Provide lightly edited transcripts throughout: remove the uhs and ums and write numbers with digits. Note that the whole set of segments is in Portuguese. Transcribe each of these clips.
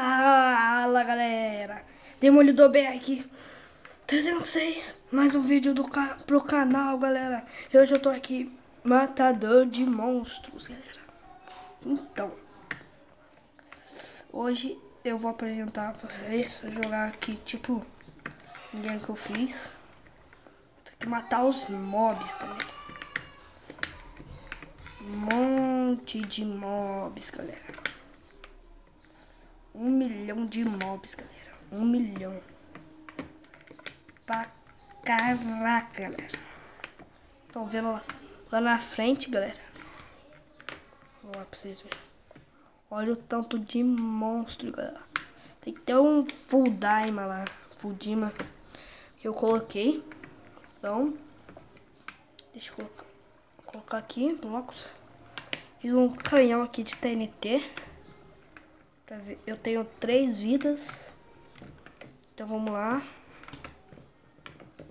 Fala galera, Demolidor BR aqui, trazendo pra vocês mais um vídeo pro canal, galera. Hoje eu tô aqui, matador de monstros, galera. Então, hoje eu vou apresentar pra vocês, jogar aqui tipo ninguém que eu fiz. Tem que matar os mobs também. Um monte de mobs, galera. 1 milhão de mobs, galera. 1 milhão. Pra caraca, galera. Estão vendo lá na frente, galera? Vou lá pra vocês verem. Olha o tanto de monstro, galera. Tem que ter um full daima lá. Full dima que eu coloquei. Então, deixa eu colocar aqui, blocos. Fiz um canhão aqui de TNT. Pra ver. Eu tenho 3 vidas. Então vamos lá.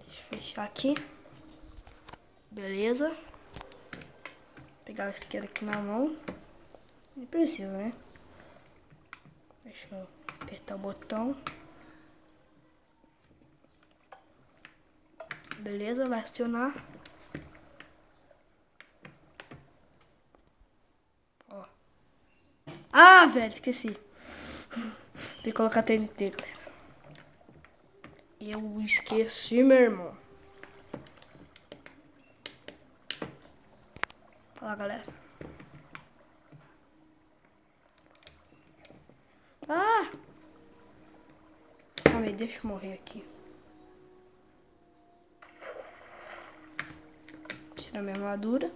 Deixa eu fechar aqui. Beleza. Vou pegar o isqueiro aqui na mão. Não precisa, né? Deixa eu apertar o botão. Beleza, vai acionar. Ó. Ah, velho, esqueci. Tem que colocar TNT, galera. Eu esqueci, meu irmão. Olha lá, galera. Ah! Calma aí, deixa eu morrer aqui. Tirar minha armadura.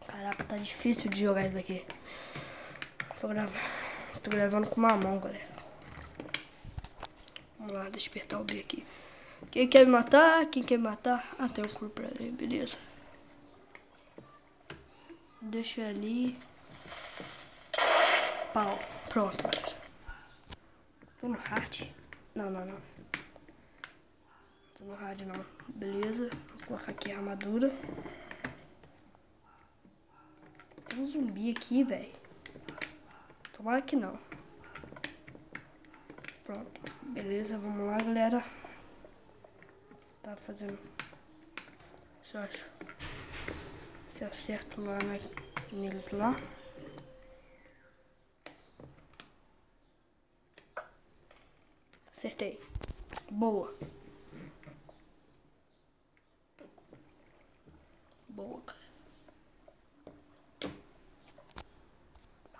Caraca, tá difícil de jogar isso daqui. Tô gravando com uma mão, galera. Vamos lá, deixa eu apertar o B aqui. Quem quer me matar? Quem quer me matar? Ah, tem um corpo ali, beleza. Deixa ali. Pau. Pronto, galera. Tô no hard? Não. Tô no hard não. Beleza. Vou colocar aqui a armadura. Tem um zumbi aqui, velho. Tomara que não. Pronto. Beleza, vamos lá, galera. Tá fazendo. Se eu acerto lá neles lá. Acertei. Boa. Boa, cara.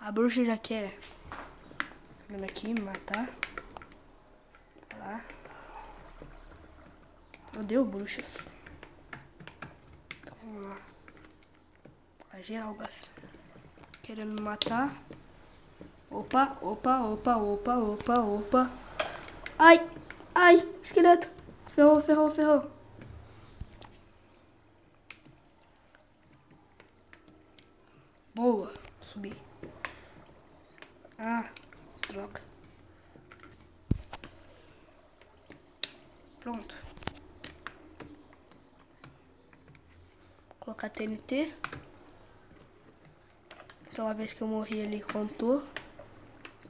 A bruxa já quer. Vendo aqui, me matar. Lá. Eu odeio bruxas. Então vamos lá. A geral, galera. Querendo me matar. Opa. Ai, esqueleto. Ferrou. Boa, subi. Ah, droga. Pronto. Colocar TNT. Aquela vez que eu morri ali contou.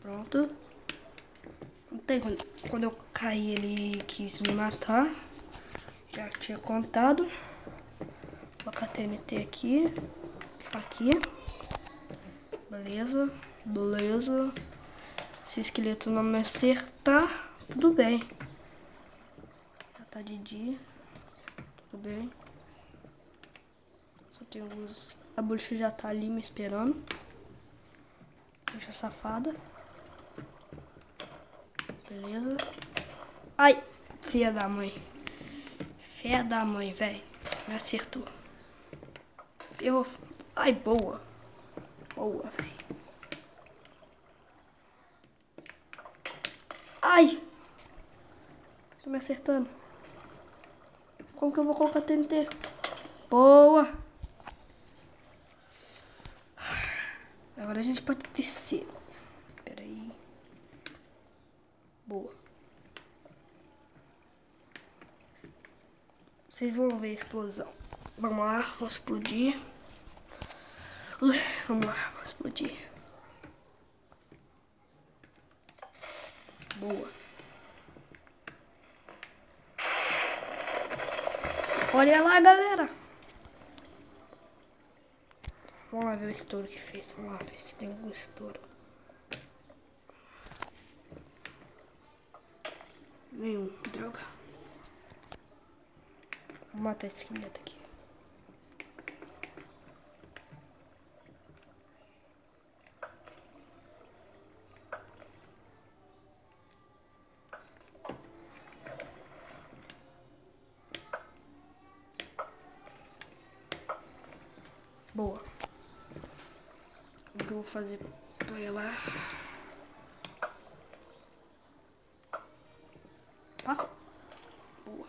Pronto. Não tem quando eu caí ele quis me matar. Já tinha contado. Colocar TNT aqui. Aqui. Beleza. Se o esqueleto não me acertar, tudo bem. Já tá de dia. Tudo bem. Só tem alguns. A bruxa já tá ali me esperando. Bruxa safada. Beleza. Ai, filha da mãe. Filha da mãe, velho. Me acertou. Ferrou. Ai, boa. Boa, velho. Ai! Tô me acertando. Como que eu vou colocar TNT? Boa! Agora a gente pode descer. Pera aí. Boa. Vocês vão ver a explosão. Vamos lá, vamos explodir. Vamos lá, vou explodir. Boa. Olha lá, galera. Vamos lá ver o estouro que fez. Vamos lá ver se tem algum estouro. Nenhum, droga. Vou matar esse esqueleto aqui. Boa. O que eu vou fazer pra ela? Passa. Boa.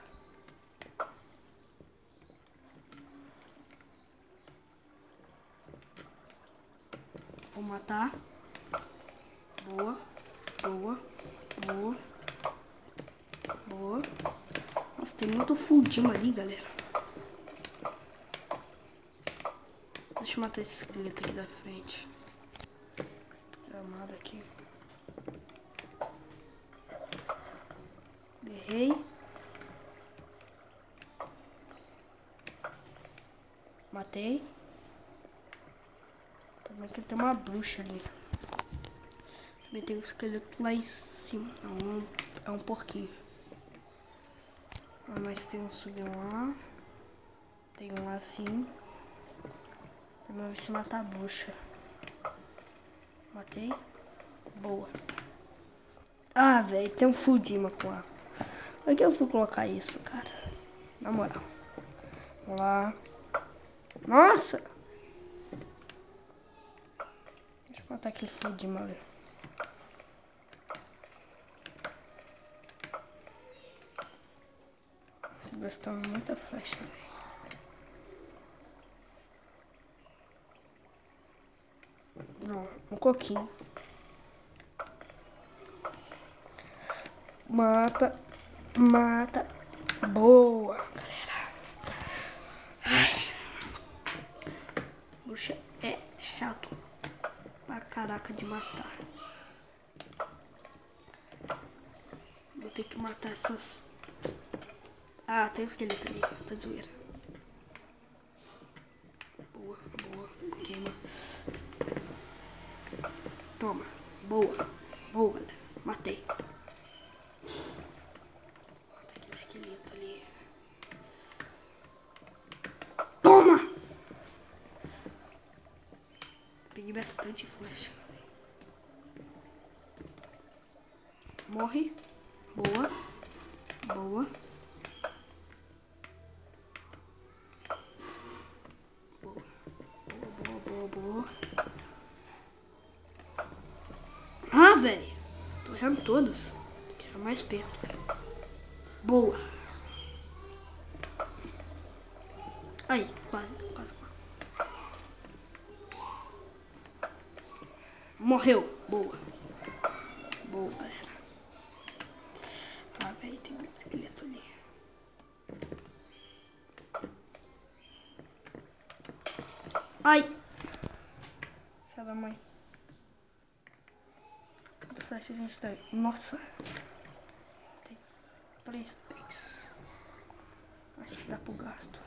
Vou matar. Boa. Boa. Boa. Boa. Nossa, tem muito fundinho ali, galera. Deixa eu matar esse esqueleto aqui da frente. Esse gramado aqui. Errei. Matei. Também que tem uma bruxa ali. Também tem um esqueleto lá em cima. É um porquinho. Mas tem um subiu lá. Tem um lá assim. Vamos ver se matar a bruxa. Matei. Boa. Ah, velho, tem um Fudima com a. Por que eu fui colocar isso, cara? Na moral. Vamos lá. Nossa! Deixa eu matar aquele Fudima ali. Tô gastando muita flecha, velho. Não, um coquinho. Mata. Mata. Boa, galera. Ai. Bruxa é chato pra caraca de matar. Vou ter que matar essas. Ah, tem um esqueleto ali. Tá de zoeira. Boa, boa. Queima. Toma. Boa. Boa, galera. Matei. Mata aquele esqueleto ali. Toma! Peguei bastante flecha. Morre. Boa. Boa. Boa. Boa, boa, boa. Ah, velho. Tô errando todas. Tem que chegar mais perto. Boa. Aí, quase, quase, quase. Morreu. Boa. Boa, galera. Ah, velho, tem muito esqueleto ali. Ai. Filha da mãe. Quantas flechas a gente tem? Nossa. Tem 3 picks. Acho que dá pro gasto.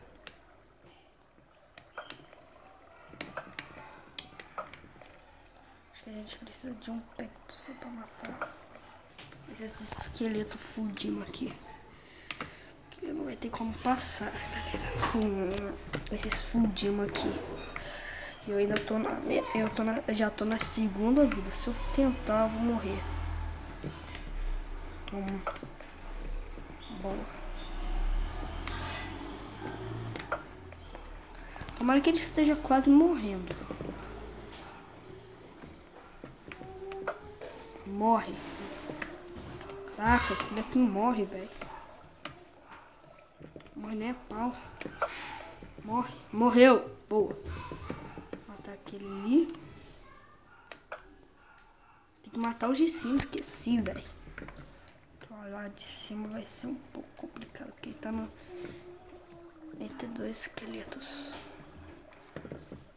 Acho que a gente precisa de um pack só pra matar esse esqueleto fudido aqui. Que não vai ter como passar, galera. Com esses fudidos aqui. Eu ainda tô na. Eu já tô na segunda vida. Se eu tentar, eu vou morrer. Boa. Tomara que ele esteja quase morrendo. Morre. Caraca, esse daqui morre, velho. Morre nem a pau. Morre. Morreu. Boa. Vou matar aquele ali. Tem que matar os de cima. Esqueci, velho. Lá de cima vai ser um pouco complicado. Porque ele tá no... entre dois esqueletos.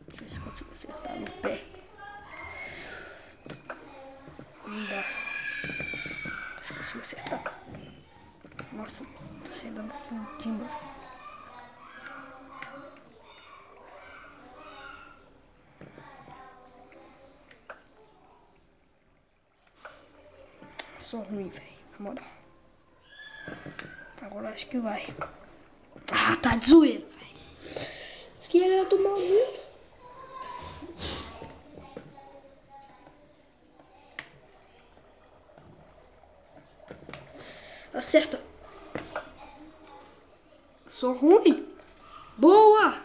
Deixa eu ver ver se eu consigo acertar no pé. Não dá. Se eu consigo acertar. Nossa, tô chegando fudindo. Sou ruim, velho. Na moral. Agora acho que vai. Ah, tá de zoeira, velho. Esqueleto maldito. Acerta. Sou ruim. Boa.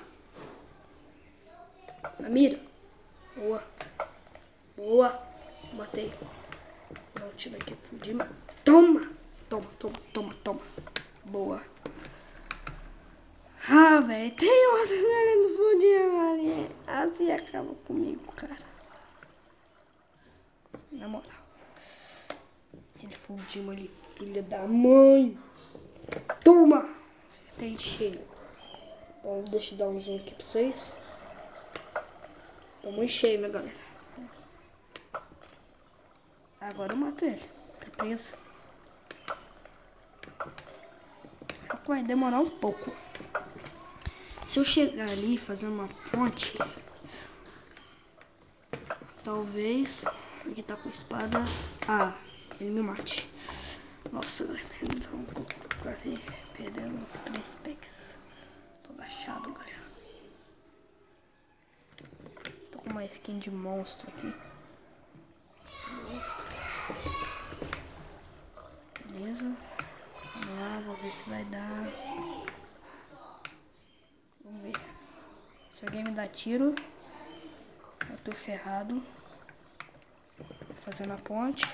Na mira. Boa. Boa. Matei. Dá um tiro aqui, fudimos. Toma. Toma, toma, toma, toma. Boa. Ah, velho. Tem uma cena do fudimos ali. Assim acaba comigo, cara. Na moral. Aquele fundinho ali, filha da mãe. Toma! Acertei cheio. Bom, deixa eu dar um zoom aqui pra vocês. Tô muito cheio, minha galera. Agora eu mato ele. Tá preso. Só que vai demorar um pouco. Se eu chegar ali e fazer uma ponte, talvez ele tá com espada. Ah, ele me mate. Nossa, galera. Quase perdendo 3 packs. Tô agachado, galera. Tô com uma skin de monstro aqui. Beleza. Vamos lá, vou ver se vai dar. Vamos ver. Se alguém me dá tiro, eu tô ferrado. Fazendo a ponte.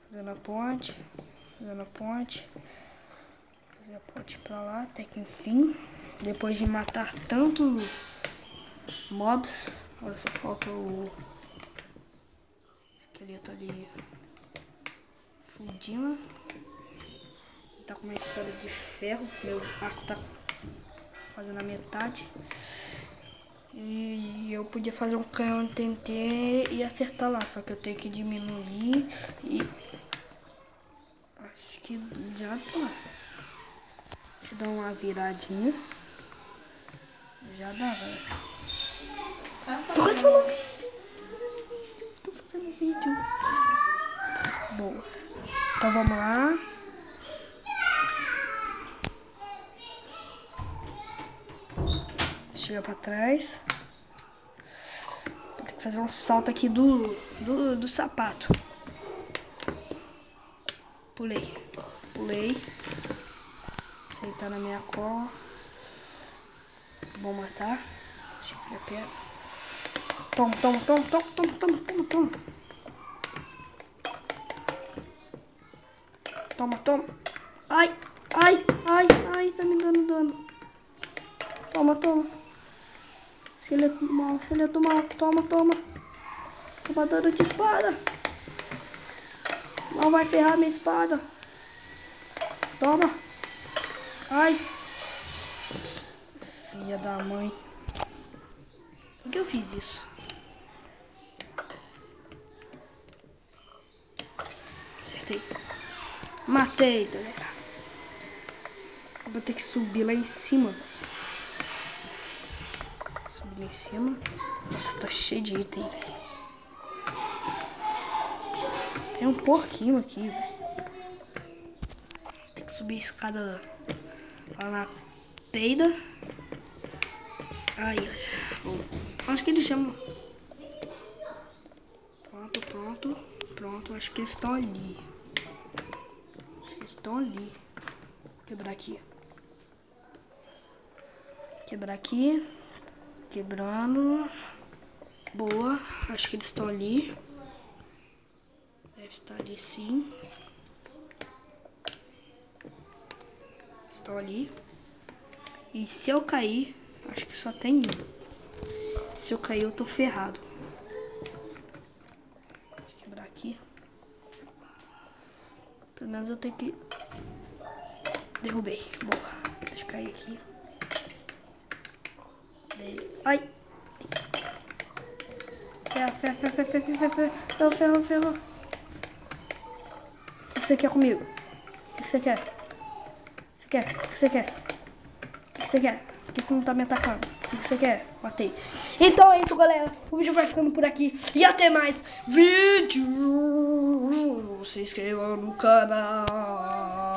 Fazendo a ponte. Fazendo a ponte. Fazer a ponte pra lá, até que enfim. Depois de matar tantos mobs. Olha, só falta o esqueleto ali. Fudindo. Tá com uma espada de ferro. Meu arco tá fazendo a metade. E eu podia fazer um canhão TNT e acertar lá. Só que eu tenho que diminuir. E acho que já tá. Deixa eu dar uma viradinha. Já dá, velho. Tô fazendo vídeo. Tô fazendo vídeo. Boa. Então vamos lá. Chega pra trás. Vou ter que fazer um salto aqui do sapato. Pulei. Pulei. Aceitar na minha cola. Vou matar. Deixa eu pegar pedra. Toma, toma, toma, toma, toma, toma, toma, toma. Toma, toma. Ai, ai, ai, ai, tá me dando dano. Toma, toma. Esqueleto mal, esqueleto mal. Toma, toma. Toma dano de espada. Não vai ferrar minha espada. Toma. Ai. Filha da mãe. Por que eu fiz isso? Acertei. Matei, galera. Vou ter que subir lá em cima. Subir lá em cima. Nossa, tô cheio de item, velho. Tem um porquinho aqui, velho. Tem que subir a escada lá na peida. Ai, acho que eles chamam. Pronto, pronto. Pronto, acho que eles estão ali. Acho que eles estão ali. Vou quebrar aqui. Quebrar aqui. Quebrando. Boa. Acho que eles estão ali. Deve estar ali sim. Estão ali. E se eu cair, acho que só tem um. Se eu cair, eu tô ferrado. Vou quebrar aqui. Pelo menos eu tenho que... Derrubei. Boa. Deixa eu cair aqui. Ai. Ferrou. O que você quer comigo? O que você quer? O que você quer? Por que você não tá me atacando? O que você quer? Matei. Então é isso, galera. O vídeo vai ficando por aqui. E até mais vídeo. Se inscreva no canal.